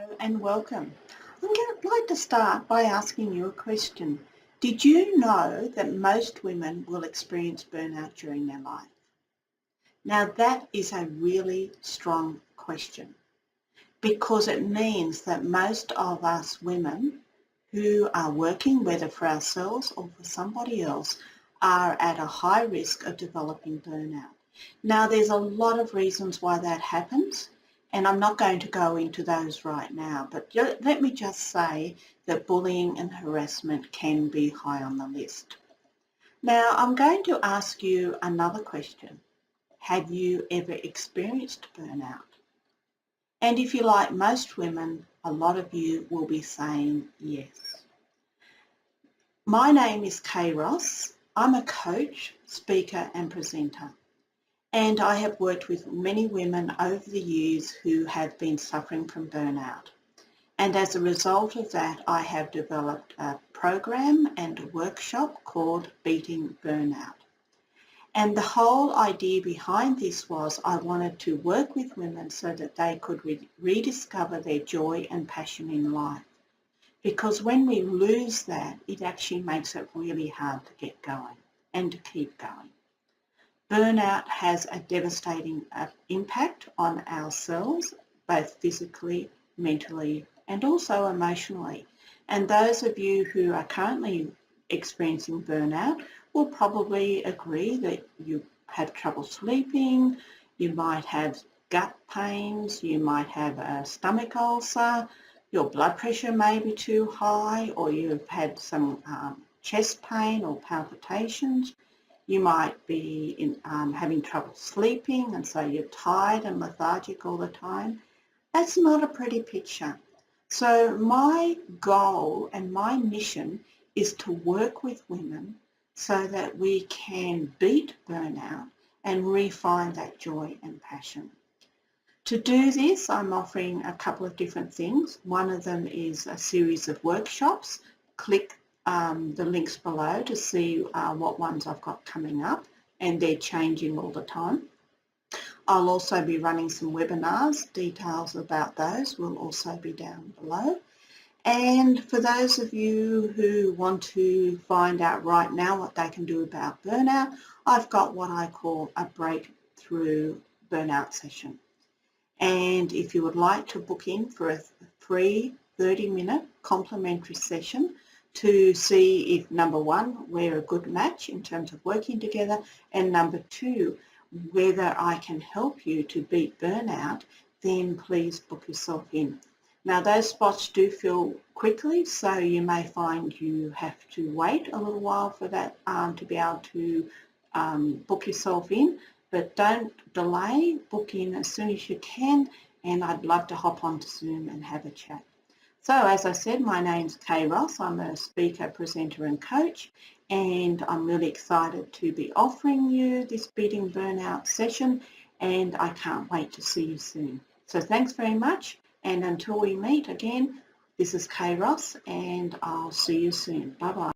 Hello and welcome. I'd like to start by asking you a question. Did you know that most women will experience burnout during their life? Now that is a really strong question because it means that most of us women who are working, whether for ourselves or for somebody else, are at a high risk of developing burnout. Now there's a lot of reasons why that happens. And I'm not going to go into those right now, but let me just say that bullying and harassment can be high on the list. Now, I'm going to ask you another question. Have you ever experienced burnout? And if you're like most women, a lot of you will be saying yes. My name is Kay Ross. I'm a coach, speaker and presenter. And I have worked with many women over the years who have been suffering from burnout. And as a result of that, I have developed a program and a workshop called Beating Burnout. And the whole idea behind this was I wanted to work with women so that they could rediscover their joy and passion in life. Because when we lose that, it actually makes it really hard to get going and to keep going. Burnout has a devastating impact on ourselves, both physically, mentally, and also emotionally. And those of you who are currently experiencing burnout will probably agree that you have trouble sleeping, you might have gut pains, you might have a stomach ulcer, your blood pressure may be too high, or you've had some chest pain or palpitations. You might be having trouble sleeping, and so you're tired and lethargic all the time. That's not a pretty picture. So my goal and my mission is to work with women so that we can beat burnout and re-find that joy and passion. To do this, I'm offering a couple of different things. One of them is a series of workshops. Click the links below to see what ones I've got coming up, and they're changing all the time. I'll also be running some webinars. Details about those will also be down below. And for those of you who want to find out right now what they can do about burnout, I've got what I call a breakthrough burnout session. And if you would like to book in for a free 30-minute complimentary session to see if, number one, we're a good match in terms of working together, and number two, whether I can help you to beat burnout, then please book yourself in. Now those spots do fill quickly, so you may find you have to wait a little while for that to be able to book yourself in, but don't delay, book in as soon as you can, and I'd love to hop onto Zoom and have a chat. So as I said, my name's Kay Ross. I'm a speaker, presenter and coach, and I'm really excited to be offering you this Beating Burnout session, and I can't wait to see you soon. So thanks very much, and until we meet again, this is Kay Ross, and I'll see you soon. Bye-bye.